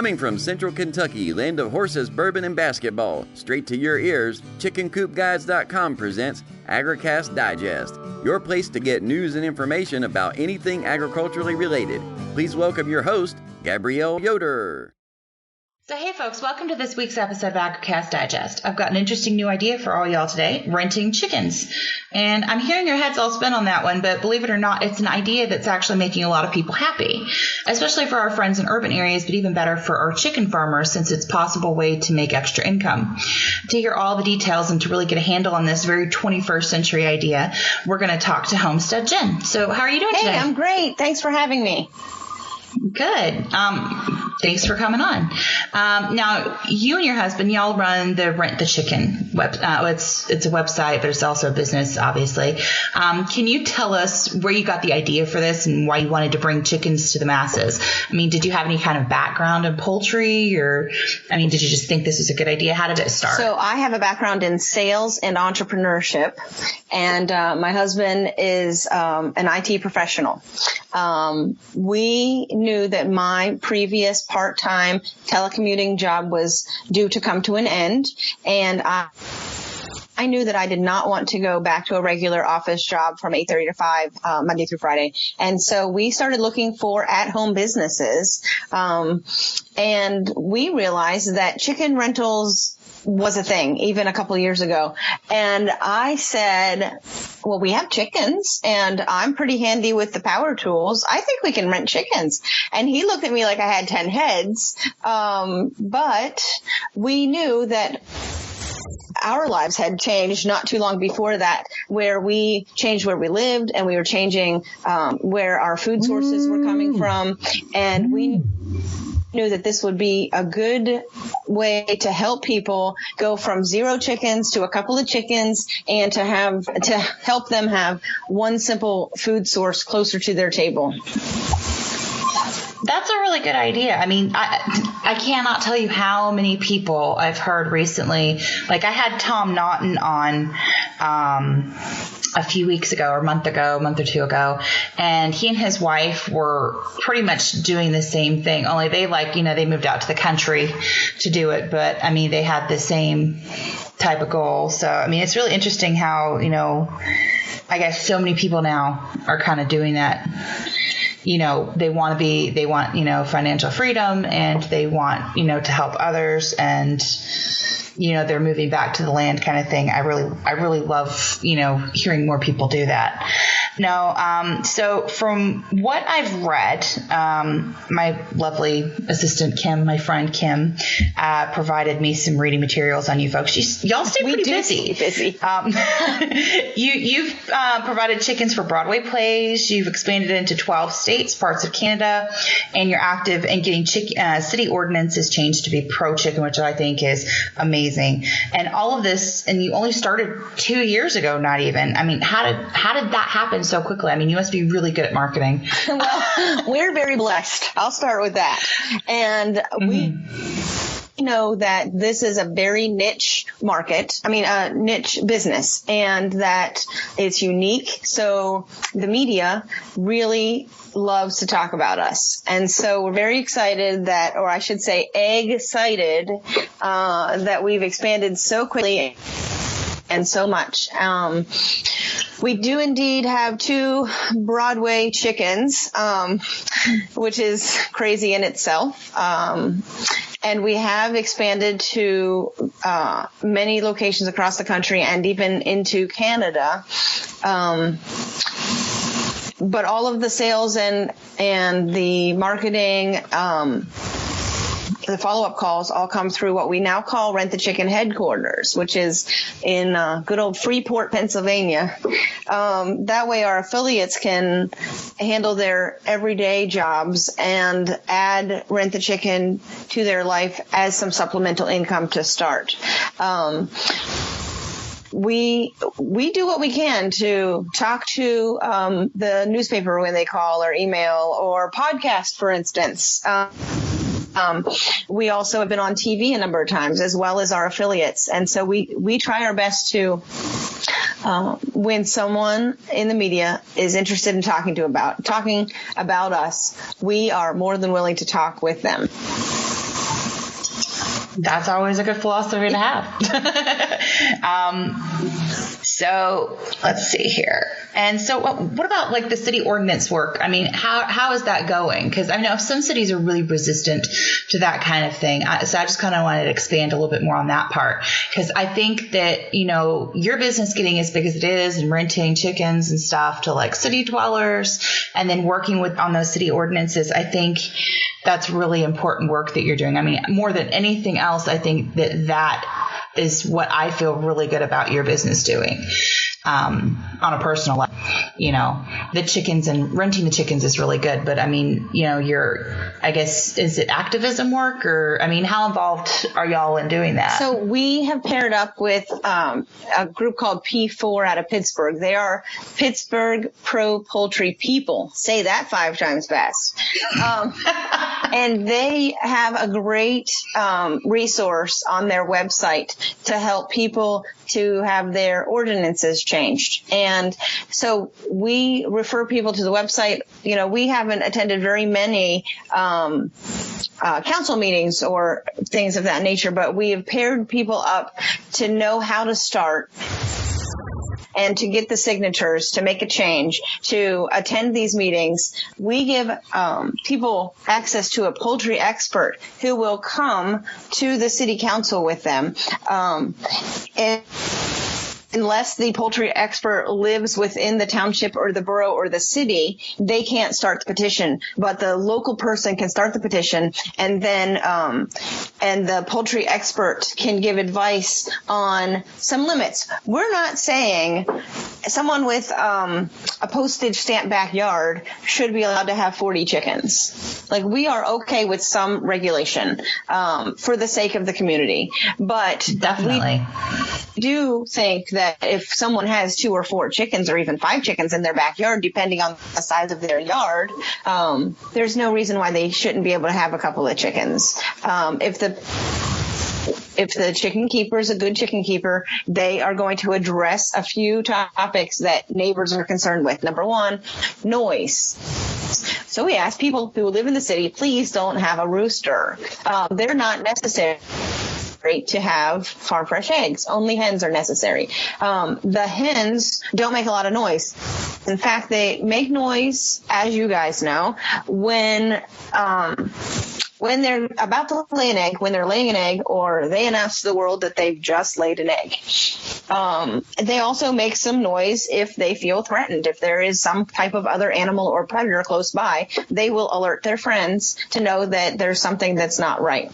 Coming from Central Kentucky, land of horses, bourbon, and basketball, straight to your ears, ChickenCoopGuides.com presents AgriCast Digest, your place to get news and information about anything agriculturally related. Please welcome your host, Gabrielle Yoder. So hey folks, welcome to this week's episode of AgriCast Digest. I've got an interesting new idea for all y'all today, renting chickens. And I'm hearing your heads all spin on that one, but believe it or not, it's an idea that's actually making a lot of people happy, especially for our friends in urban areas, but even better for our chicken farmers since it's a possible way to make extra income. To hear all the details and to really get a handle on this very 21st century idea, we're going to talk to Homestead Jenn. So how are you doing today? Hey, I'm great. Thanks for having me. Good. Thanks for coming on. Now, you and your husband, y'all run the Rent the Chicken web. It's a website, but it's also a business, obviously. Can you tell us where you got the idea for this and why you wanted to bring chickens to the masses? I mean, did you have any kind of background in poultry, or did you just think this was a good idea? How did it start? So I have a background in sales and entrepreneurship, and my husband is an IT professional. We knew that my previous part-time telecommuting job was due to come to an end, and I knew that I did not want to go back to a regular office job from 8:30 to 5, Monday through Friday. And so we started looking for at-home businesses, and we realized that chicken rentals was a thing even a couple of years ago. And I said, well, we have chickens and I'm pretty handy with the power tools. I think we can rent chickens. And he looked at me like I had 10 heads. But we knew that our lives had changed not too long before that, where we changed where we lived and we were changing where our food sources were coming from. And we knew that this would be a good way to help people go from 0 chickens to a couple of chickens and to help them have one simple food source closer to their table. That's a really good idea. I cannot tell you how many people I've heard recently. Like I had Tom Naughton on a few weeks ago or a month or two ago, and he and his wife were pretty much doing the same thing, only they they moved out to the country to do it, but they had the same type of goal. So it's really interesting how I guess so many people now are kind of doing that. They want financial freedom, and they want, to help others, and, they're moving back to the land kind of thing. I really love, hearing more people do that. Now, so from what I've read, my lovely assistant Kim, my friend Kim, provided me some reading materials on you folks. Y'all stay pretty busy. You've provided chickens for Broadway plays. You've expanded into 12 states, parts of Canada, and you're active in getting city ordinances changed to be pro-chicken, which I think is amazing. And all of this, and you only started 2 years ago, not even. How did that happen so quickly? You must be really good at marketing. Well, we're very blessed. I'll start with that. And we know that this is a very niche market, a niche business, and that it's unique. So the media really loves to talk about us. And so we're very excited that, or I should say egg-cited, that we've expanded so quickly and so much. We do indeed have 2 Broadway chickens, which is crazy in itself. And we have expanded to many locations across the country and even into Canada. But all of the sales and the marketing, the follow-up calls all come through what we now call Rent the Chicken headquarters, which is in good old Freeport, Pennsylvania. That way our affiliates can handle their everyday jobs and add Rent the Chicken to their life as some supplemental income to start. We do what we can to talk to the newspaper when they call, or email, or podcast, for instance. We also have been on TV a number of times, as well as our affiliates. And so we try our best to, when someone in the media is interested in talking about us, we are more than willing to talk with them. That's always a good philosophy to have. So let's see here. And so what about like the city ordinance work? I mean, how is that going? Because I know some cities are really resistant to that kind of thing. So I just kind of wanted to expand a little bit more on that part. Because I think that, your business getting as big as it is and renting chickens and stuff to like city dwellers and then working on those city ordinances, I think that's really important work that you're doing. I mean, more than anything else, I think that is what I feel really good about your business doing. On a personal level, the chickens and renting the chickens is really good. But I mean, I guess, is it activism work or, I mean, how involved are y'all in doing that? So we have paired up with a group called P4 out of Pittsburgh. They are Pittsburgh Pro Poultry People. Say that 5 times fast. And they have a great resource on their website to help people to have their ordinances changed. And so we refer people to the website. We haven't attended very many council meetings or things of that nature, but we have paired people up to know how to start and to get the signatures, to make a change, to attend these meetings. We give people access to a poultry expert who will come to the city council with them. Unless the poultry expert lives within the township or the borough or the city, they can't start the petition, but the local person can start the petition, and then and the poultry expert can give advice on some limits. We're not saying someone with a postage stamp backyard should be allowed to have 40 chickens. Like, we are okay with some regulation for the sake of the community, but definitely we do think that if someone has 2 or 4 chickens or even 5 chickens in their backyard, depending on the size of their yard, there's no reason why they shouldn't be able to have a couple of chickens. If the chicken keeper is a good chicken keeper, they are going to address a few topics that neighbors are concerned with. Number 1, noise. So we ask people who live in the city, please don't have a rooster. They're not necessary to have farm fresh eggs. Only hens are necessary. The hens don't make a lot of noise. In fact, they make noise, as you guys know, when they're about to lay an egg, when they're laying an egg, or they announce to the world that they've just laid an egg. They also make some noise if they feel threatened. If there is some type of other animal or predator close by, they will alert their friends to know that there's something that's not right.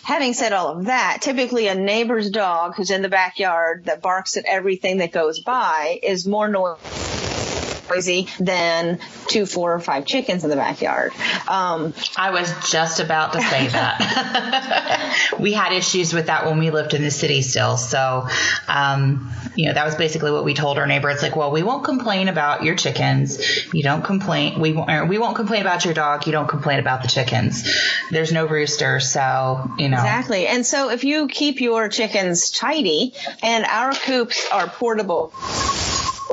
Having said all of that, typically a neighbor's dog who's in the backyard that barks at everything that goes by is more noisy than 2, 4, or 5 chickens in the backyard. I was just about to say that. We had issues with that when we lived in the city still. So, that was basically what we told our neighbor. It's like, well, we won't complain about your chickens. You don't complain. We won't complain about your dog. You don't complain about the chickens. There's no rooster. So, Exactly. And so if you keep your chickens tidy, and our coops are portable,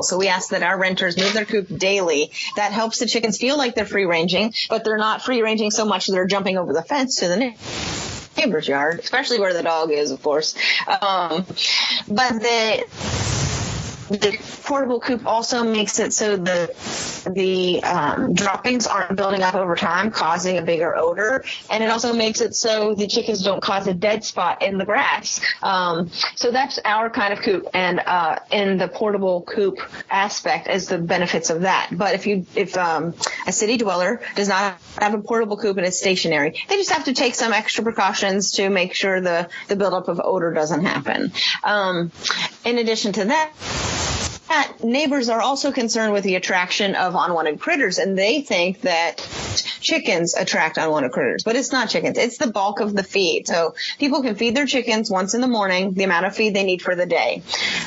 so we ask that our renters move their coop daily. That helps the chickens feel like they're free-ranging, but they're not free-ranging so much that they're jumping over the fence to the neighbor's yard, especially where the dog is, of course. But the portable coop also makes it so the droppings aren't building up over time, causing a bigger odor, and it also makes it so the chickens don't cause a dead spot in the grass. So that's our kind of coop, and in the portable coop aspect is the benefits of that. But if a city dweller does not have a portable coop and it's stationary, they just have to take some extra precautions to make sure the buildup of odor doesn't happen. In addition to that, neighbors are also concerned with the attraction of unwanted critters, and they think that chickens attract unwanted critters, but it's not chickens. It's the bulk of the feed. So people can feed their chickens once in the morning, the amount of feed they need for the day.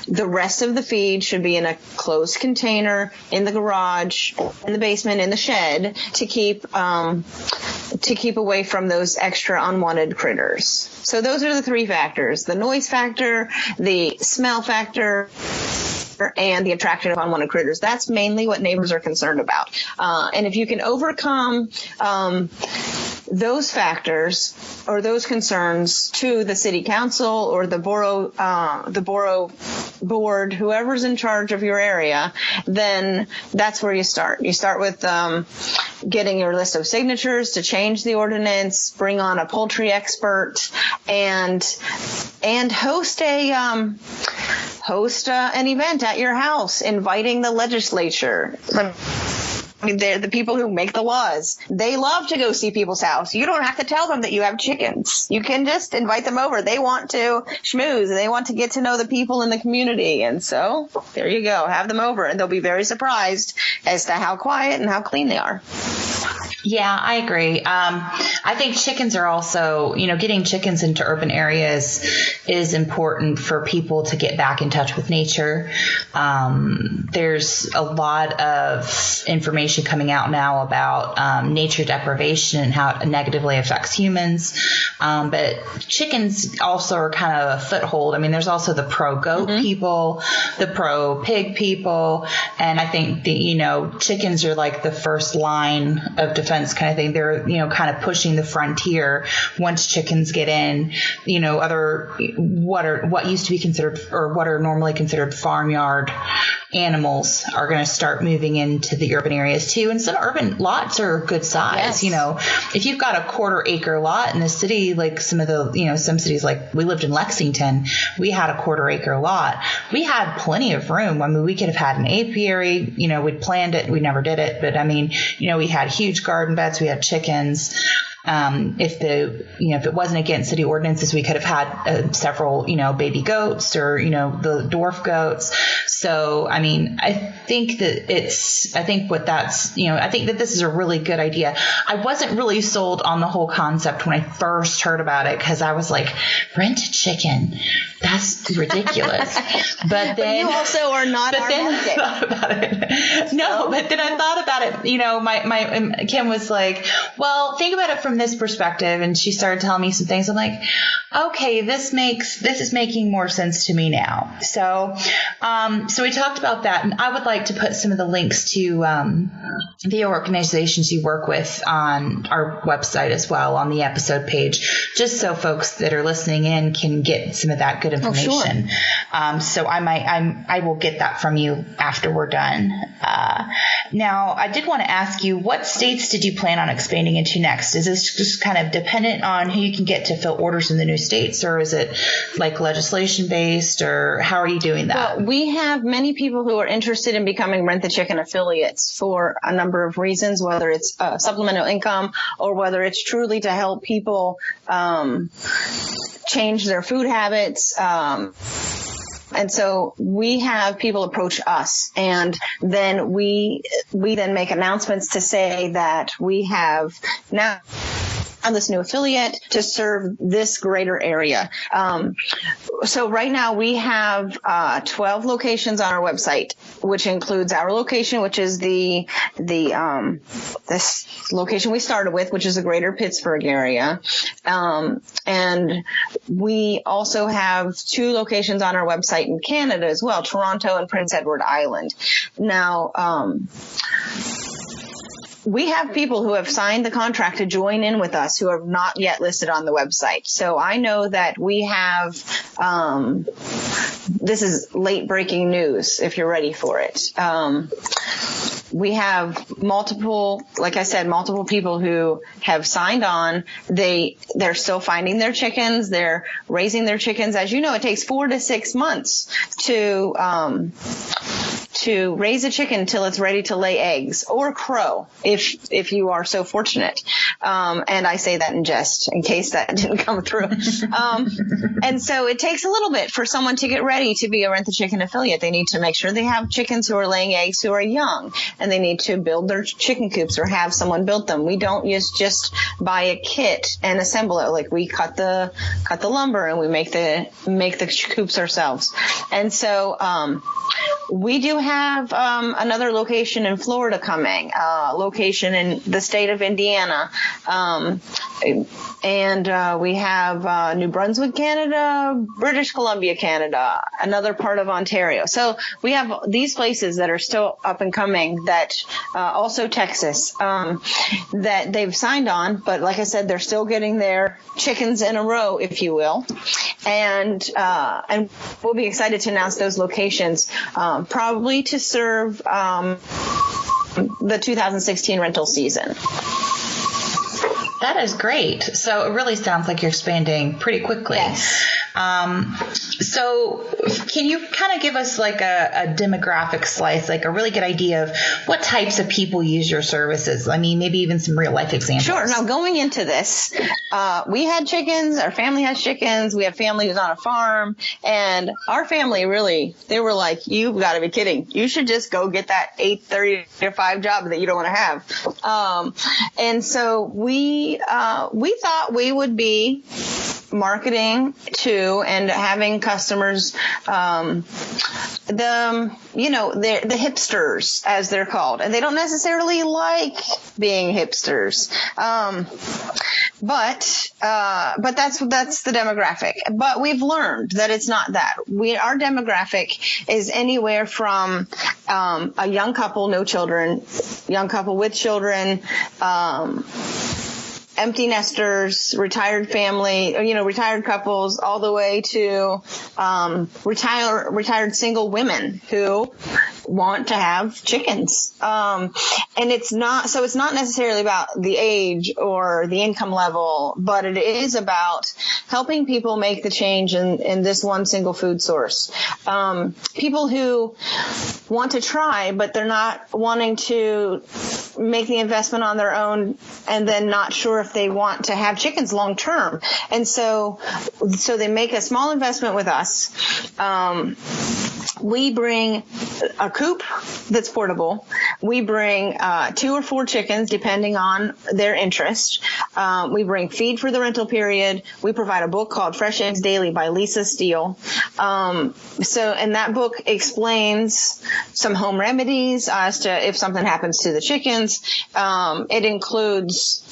The rest of the feed should be in a closed container, in the garage, in the basement, in the shed, to keep away from those extra unwanted critters. So those are the 3 factors: the noise factor, the smell factor, and the attraction of unwanted critters. That's mainly what neighbors are concerned about. And if you can overcome those factors or those concerns to the city council or the borough board, whoever's in charge of your area, then that's where you start. You start with getting your list of signatures to change the ordinance, bring on a poultry expert, and host an event at your house, inviting the legislature. I mean, they're the people who make the laws. They love to go see people's house. You don't have to tell them that you have chickens. You can just invite them over. They want to schmooze. They want to get to know the people in the community. And so there you go. Have them over, and they'll be very surprised as to how quiet and how clean they are. Yeah, I agree. I think chickens are also, getting chickens into urban areas is important for people to get back in touch with nature. There's a lot of information coming out now about nature deprivation and how it negatively affects humans. But chickens also are kind of a foothold. I mean, there's also the pro-goat people, the pro-pig people, and I think chickens are like the first line of defense kind of thing. They're, kind of pushing the frontier once chickens get in, what used to be considered or what are normally considered farmyard animals are going to start moving into the urban areas too. And some urban lots are good size. Yes. If you've got a 1/4 acre lot in the city, like some of the, some cities, like we lived in Lexington, we had a 1/4 acre lot. We had plenty of room. I mean, we could have had an apiary, we'd planned it. We never did it. But I mean, we had huge garden beds. We had chickens. If it wasn't against city ordinances, we could have had several, baby goats or, the dwarf goats. So, I mean, I think that this is a really good idea. I wasn't really sold on the whole concept when I first heard about it, because I was like, rent a chicken. That's ridiculous. But then you also are not our market. I thought about it. No, but then I thought about it. My Kim was like, well, think about it from this perspective, and she started telling me some things. I'm like, okay, this is making more sense to me now. So we talked about that, and I would like to put some of the links to the organizations you work with on our website as well, on the episode page, just so folks that are listening in can get some of that good information. Oh, sure. So I will get that from you after we're done. Now, I did want to ask you, what states did you plan on expanding into next? Is this just kind of dependent on who you can get to fill orders in the new states, or is it like legislation based, or how are you doing that? Well, we have many people who are interested in becoming Rent the Chicken affiliates for a number of reasons, whether it's supplemental income or whether it's truly to help people change their food habits. And so we have people approach us, and then we then make announcements to say that we have now on this new affiliate to serve this greater area. So right now we have 12 locations on our website, which includes our location, which is this location we started with, which is the greater Pittsburgh area. And we also have 2 locations on our website in Canada as well, Toronto and Prince Edward Island. Now, we have people who have signed the contract to join in with us who are not yet listed on the website. So I know that we have, this is late breaking news if you're ready for it. We have multiple people who have signed on. They're still finding their chickens. They're raising their chickens. As you know, it takes 4 to 6 months to raise a chicken until it's ready to lay eggs or crow, if you are so fortunate. And I say that in jest in case that didn't come through. And so it takes a little bit for someone to get ready to be a Rent the Chicken affiliate. They need to make sure they have chickens who are laying eggs who are young, and they need to build their chicken coops or have someone build them. We don't just buy a kit and assemble it. Like, we cut the lumber and we make the coops ourselves. And so we do have another location in Florida coming, location in the state of Indiana, and we have New Brunswick, Canada, British Columbia, Canada, another part of Ontario. So we have these places that are still up and coming, that also Texas, that they've signed on, but like I said, they're still getting their chickens in a row, if you will, and we'll be excited to announce those locations, probably to serve the 2016 rental season. That is great. So it really sounds like you're expanding pretty quickly. Yes. So can you kind of give us like a demographic slice, like a really good idea of what types of people use your services? I mean, maybe even some real life examples. Sure. Now, going into this, we had chickens. Our family has chickens. We have family who's on a farm. And our family really, they were like, you've got to be kidding. You should just go get that 8:30 to 5 job that you don't want to have. And so we thought we would be marketing to and having customers, the hipsters, as they're called, and they don't necessarily like being hipsters. But that's the demographic. But we've learned that it's not that. Our demographic is anywhere from a young couple, no children, young couple with children, empty nesters, retired family, retired couples, all the way to retired single women who want to have chickens. And it's not necessarily about the age or the income level, but it is about helping people make the change in this one single food source. People who want to try, but they're not wanting to make the investment on their own, and then not sure if they want to have chickens long term. And so they make a small investment with us. We bring a coop that's portable. We bring 2 or 4 chickens, depending on their interest. We bring feed for the rental period. We provide a book called Fresh Eggs Daily by Lisa Steele. And that book explains some home remedies as to if something happens to the chickens. It includes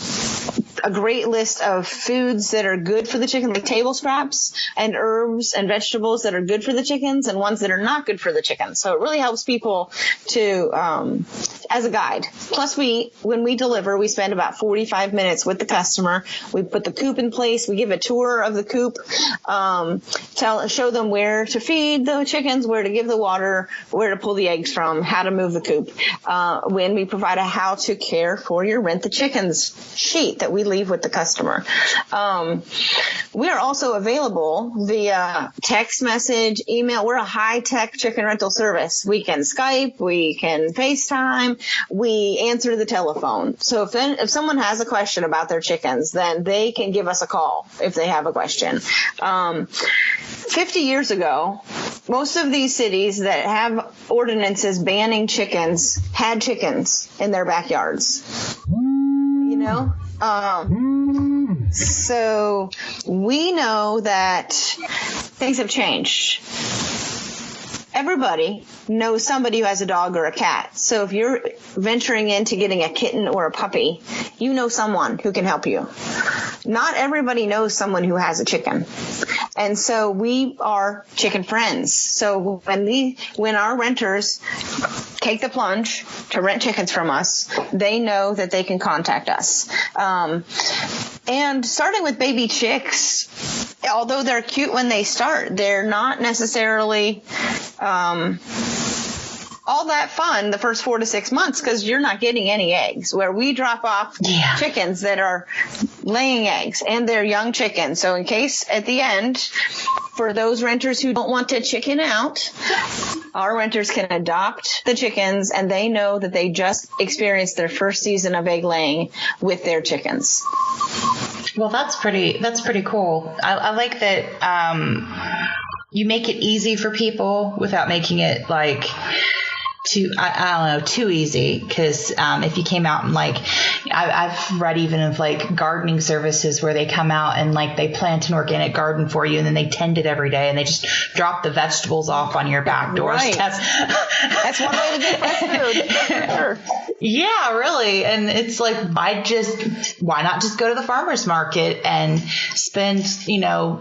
a great list of foods that are good for the chicken, like table scraps and herbs and vegetables that are good for the chickens, and ones that are not good for the chickens. So it really helps people to, as a guide. Plus, when we deliver, we spend about 45 minutes with the customer. We put the coop in place. We give a tour of the coop, show them where to feed the chickens, where to give the water, where to pull the eggs from, how to move the coop. When we provide a how to care for your rent the chickens sheet that we leave with the customer. We are also available via text message, email. We're a high-tech chicken rental service. We can Skype, we can FaceTime, we answer the telephone. So if someone has a question about their chickens, then they can give us a call if they have a question. 50 years ago, most of these cities that have ordinances banning chickens had chickens in their backyards. So we know that things have changed. Everybody knows somebody who has a dog or a cat. So if you're venturing into getting a kitten or a puppy, you know someone who can help you. Not everybody knows someone who has a chicken. And so we are chicken friends. So when our renters take the plunge to rent chickens from us, they know that they can contact us. And starting with baby chicks, although they're cute when they start, they're not necessarily all that fun the first 4 to 6 months, because you're not getting any eggs. Where we drop off chickens that are laying eggs, and they're young chickens. So in case at the end, for those renters who don't want to chicken out, our renters can adopt the chickens, and they know that they just experienced their first season of egg laying with their chickens. Well, that's pretty cool. I like that you make it easy for people without making it like I don't know, too easy. Because if you came out and like, I've read even of like gardening services where they come out and like they plant an organic garden for you and then they tend it every day and they just drop the vegetables off on your back doorstep. That's one way to get fresh food. Yeah, really. And it's like, why not just go to the farmer's market and spend,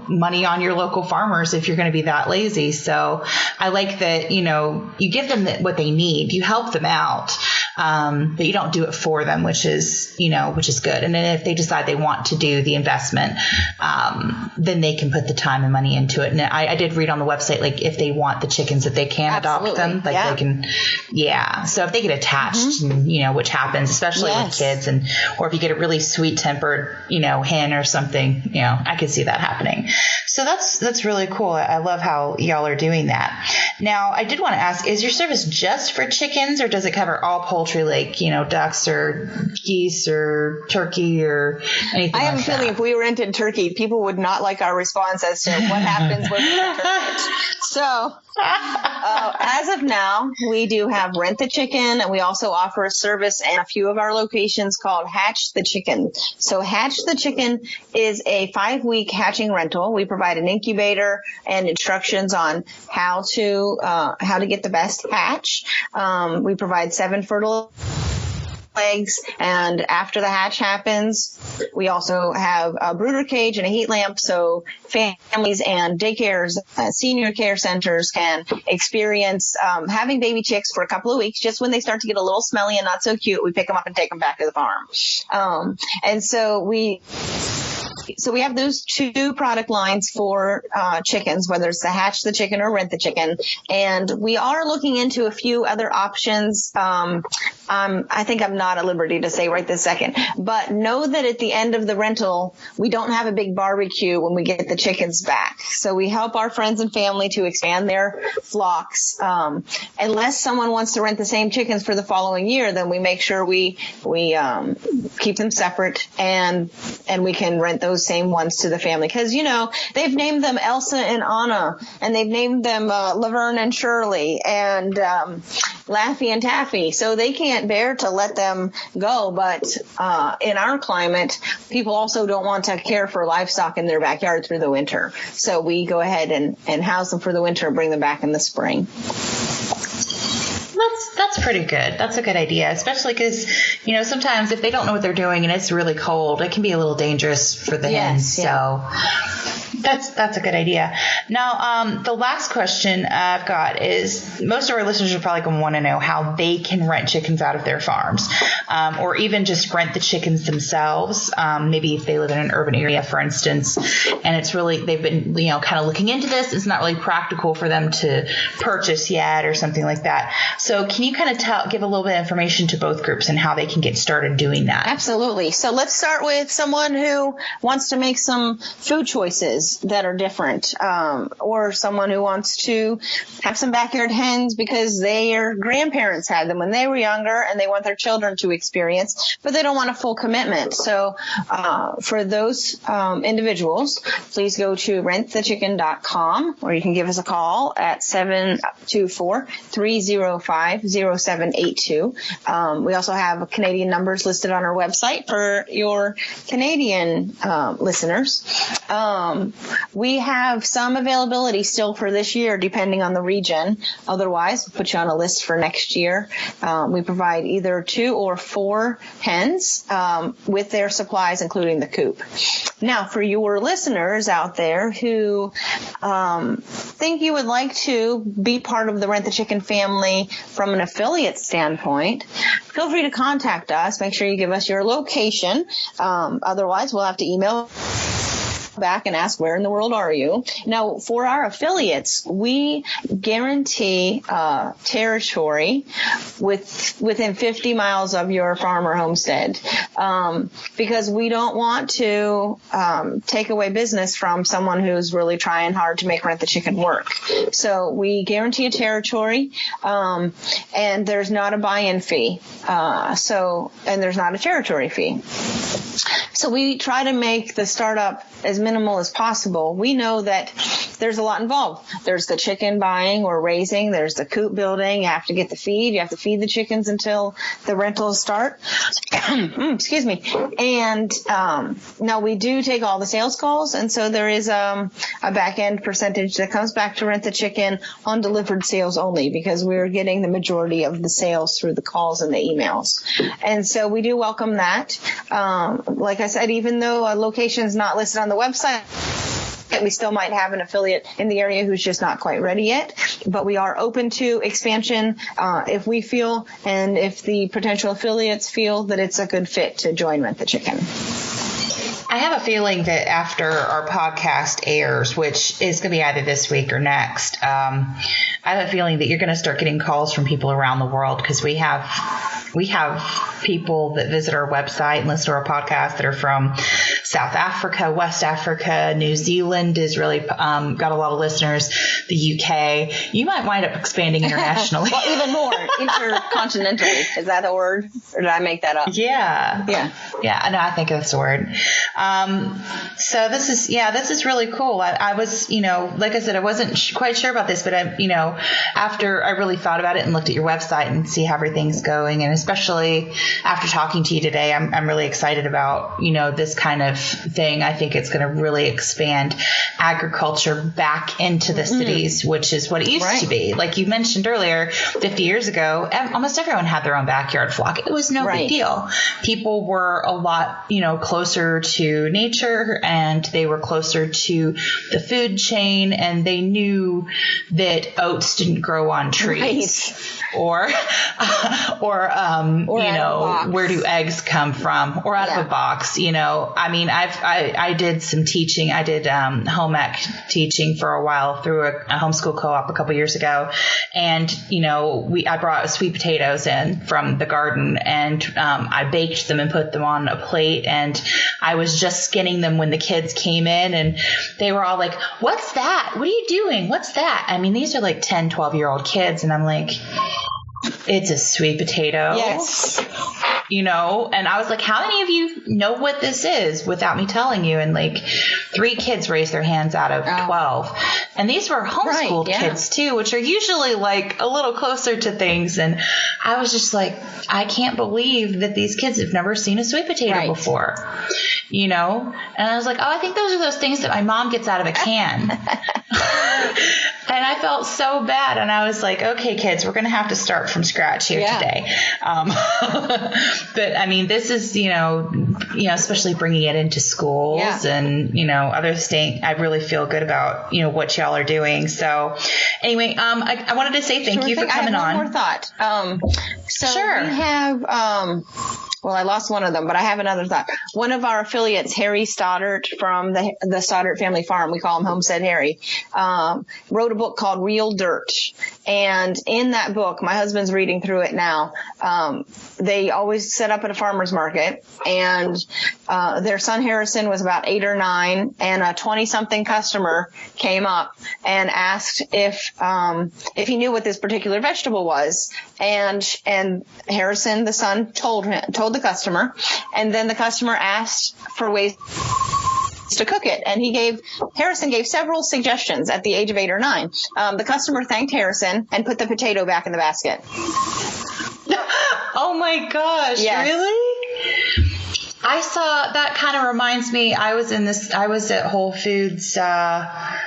money on your local farmers if you're going to be that lazy. So I like that, you give them what they need, you help them out, but you don't do it for them, which is good. And then if they decide they want to do the investment, then they can put the time and money into it. And I did read on the website, like if they want the chickens, that they can adopt them, like they can. Yeah. So if they get attached, which happens, especially with kids, or if you get a really sweet tempered, hen or something, I could see that happening. So that's really cool. I love how y'all are doing that. Now, I did want to ask, is your service just for chickens, or does it cover all poultry, like, ducks or geese or turkey or anything? I have a feeling if we rented turkey, people would not like our response as to what happens when we rent turkey. So as of now, we do have Rent the Chicken, and we also offer a service in a few of our locations called Hatch the Chicken. So Hatch the Chicken is a 5-week hatching rental. We provide an incubator and instructions on how to get the best hatch. We provide 7 fertile eggs, and after the hatch happens, we also have a brooder cage and a heat lamp, so families and daycares, senior care centers can experience having baby chicks for a couple of weeks. Just when they start to get a little smelly and not so cute, we pick them up and take them back to the farm. And so we have those 2 product lines for chickens, whether it's the Hatch the Chicken or Rent the Chicken. And we are looking into a few other options. I think I'm not at liberty to say right this second, but know that at the end of the rental, we don't have a big barbecue when we get the chickens back. So we help our friends and family to expand their flocks. Unless someone wants to rent the same chickens for the following year, then we make sure we keep them separate and we can rent those same ones to the family. Because, they've named them Elsa and Anna, and they've named them Laverne and Shirley, and Laffy and Taffy. So they can't bear to let them go. But in our climate, people also don't want to care for livestock in their backyard through the winter. So we go ahead and house them for the winter and bring them back in the spring. That's pretty good. That's a good idea, especially because, sometimes if they don't know what they're doing and it's really cold, it can be a little dangerous for the hens. So that's a good idea. Now, the last question I've got is, most of our listeners are probably going to want to know how they can rent chickens out of their farms, or even just rent the chickens themselves. Maybe if they live in an urban area, for instance, and it's really, they've been, kind of looking into this. It's not really practical for them to purchase yet or something like that. So can you kind of give a little bit of information to both groups and how they can get started doing that? Absolutely. So let's start with someone who wants to make some food choices that are different, or someone who wants to have some backyard hens because their grandparents had them when they were younger and they want their children to experience, but they don't want a full commitment. So for those individuals, please go to rentthechicken.com, or you can give us a call at 724-305-0782. We also have Canadian numbers listed on our website for your Canadian listeners. We have some availability still for this year, depending on the region. Otherwise, we'll put you on a list for next year. We provide either 2 or 4 hens with their supplies, including the coop. Now, for your listeners out there who think you would like to be part of the Rent the Chicken family from an affiliate standpoint, feel free to contact us. Make sure you give us your location. Otherwise, we'll have to email back and ask, where in the world are you? Now, for our affiliates, we guarantee territory within 50 miles of your farm or homestead, because we don't want to take away business from someone who's really trying hard to make Rent the Chicken work. So we guarantee a territory, and there's not a buy-in fee. And there's not a territory fee. So we try to make the startup as minimal as possible. We know that there's a lot involved. There's the chicken buying or raising. There's the coop building. You have to get the feed. You have to feed the chickens until the rentals start. Excuse me. And now we do take all the sales calls, and so there is a back end percentage that comes back to Rent the Chicken on delivered sales only, because we're getting the majority of the sales through the calls and the emails. And so we do welcome that. Like I said, even though a location is not listed on the website, we still might have an affiliate in the area who's just not quite ready yet, but we are open to expansion if we feel, and if the potential affiliates feel that it's a good fit to join Rent the Chicken. I have a feeling that after our podcast airs, which is going to be either this week or next, I have a feeling that you're going to start getting calls from people around the world, because we have people that visit our website and listen to our podcast that are from South Africa, West Africa, New Zealand is really got a lot of listeners, the UK. You might wind up expanding internationally. Well, even more, intercontinentally. Is that a word? Or did I make that up? Yeah. Yeah, no, I think that's the word. So this is really cool. I was, like I said, I wasn't quite sure about this, but after I really thought about it and looked at your website and see how everything's going, and especially after talking to you today, I'm really excited about, this kind of thing. I think it's going to really expand agriculture back into the cities, which is what it used to be. Like you mentioned earlier, 50 years ago, almost everyone had their own backyard flock. It was no big deal. People were a lot, closer to nature, and they were closer to the food chain, and they knew that oats didn't grow on trees. Or where do eggs come from, or out of a box, I mean, I did some teaching. I did home ec teaching for a while through a homeschool co-op a couple years ago. And, I brought sweet potatoes in from the garden, and I baked them and put them on a plate, and I was just skinning them when the kids came in, and they were all like, "What's that? What are you doing? What's that?" I mean, these are like 10, 12-year-old kids. And I'm like, it's a sweet potato. Yes. And I was like, how many of you know what this is without me telling you? And like 3 kids raised their hands out of 12. And these were homeschooled kids too, which are usually like a little closer to things. And I was just like, I can't believe that these kids have never seen a sweet potato before, And I was like, I think those are those things that my mom gets out of a can. And I felt so bad. And I was like, okay, kids, we're going to have to start from scratch here today. But I mean, this is, especially bringing it into schools and, others things. I really feel good about, what y'all are doing. So anyway, I wanted to say thank you for coming on. I have one more thought. We have, well, I lost one of them, but I have another thought. One of our affiliates, Harry Stoddart from the Stoddart Family Farm, we call him Homestead Harry, wrote a book called Real Dirt. And in that book, my husband's reading through it now, they always set up at a farmer's market, and their son Harrison was about 8 or 9, and a 20-something customer came up and asked if he knew what this particular vegetable was. And Harrison, the son, told the customer, and then the customer asked for ways to cook it, and Harrison gave several suggestions at the age of 8 or 9. The customer thanked Harrison and put the potato back in the basket. Oh my gosh, really? I saw, that kind of reminds me, I was at Whole Foods about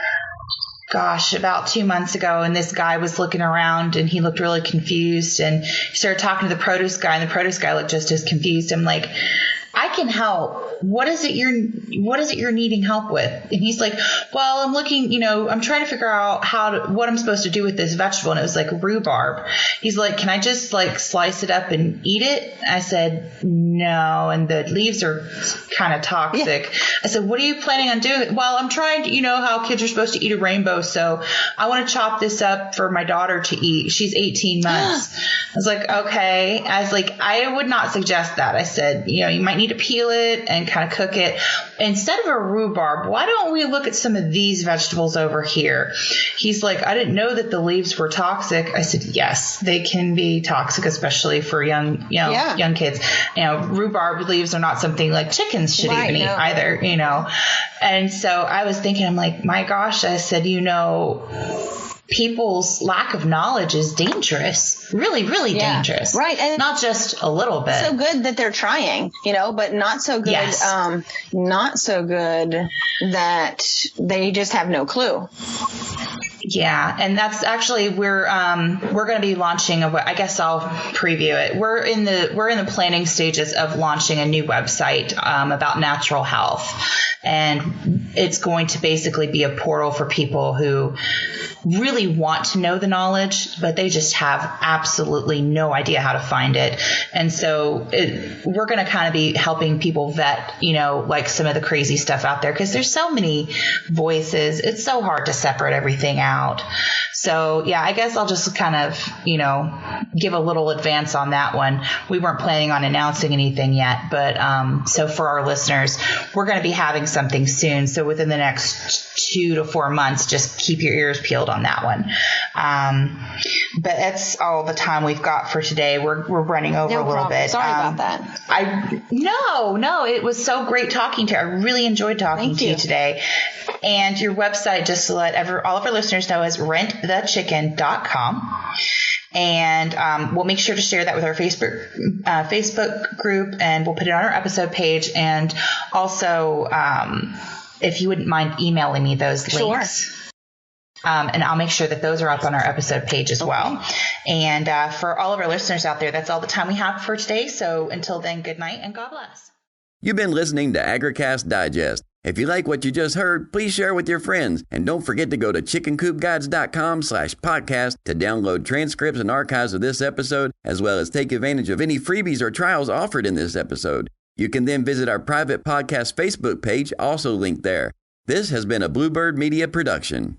2 months ago, and this guy was looking around, and he looked really confused, and he started talking to the produce guy, and the produce guy looked just as confused. I'm like, I can help. What is it you're needing help with? And he's like, well, I'm looking, I'm trying to figure out what I'm supposed to do with this vegetable. And it was like rhubarb. He's like, can I just like slice it up and eat it? I said, no. And the leaves are kind of toxic. Yeah. I said, what are you planning on doing? Well, I'm trying to, how kids are supposed to eat a rainbow. So I want to chop this up for my daughter to eat. She's 18 months. I was like, okay. I was like, I would not suggest that. I said, you might need to peel peel it and kind of cook it. Instead of a rhubarb, why don't we look at some of these vegetables over here? He's like, I didn't know that the leaves were toxic. I said, yes, they can be toxic, especially for young kids. Rhubarb leaves are not something like chickens should even eat either, And so I was thinking, I'm like, my gosh, I said, people's lack of knowledge is dangerous, really, really dangerous. Right. And not just a little bit. So good that they're trying, but not so good. Yes. Not so good that they just have no clue. Yeah, and that's actually we're going to be launching I guess I'll preview it. We're in the planning stages of launching a new website about natural health, and it's going to basically be a portal for people who really want to know the knowledge, but they just have absolutely no idea how to find it. And so we're going to kind of be helping people vet, like some of the crazy stuff out there, because there's so many voices. It's so hard to separate everything out. So yeah, I guess I'll just kind of, give a little advance on that one. We weren't planning on announcing anything yet, but so for our listeners, we're going to be having something soon. So within the next 2 to 4 months, just keep your ears peeled on that one. But that's all the time we've got for today. We're running over a little bit. Sorry about that. No, it was so great talking to you. I really enjoyed talking to you today. And your website, just to let all of our listeners know, is rentthechicken.com. And we'll make sure to share that with our Facebook group, and we'll put it on our episode page. And also, if you wouldn't mind emailing me those links. Sure. And I'll make sure that those are up on our episode page as well. And for all of our listeners out there, that's all the time we have for today. So until then, good night and God bless. You've been listening to AgriCast Digest. If you like what you just heard, please share with your friends. And don't forget to go to ChickenCoopGuides.com/podcast to download transcripts and archives of this episode, as well as take advantage of any freebies or trials offered in this episode. You can then visit our private podcast Facebook page, also linked there. This has been a Bluebird Media production.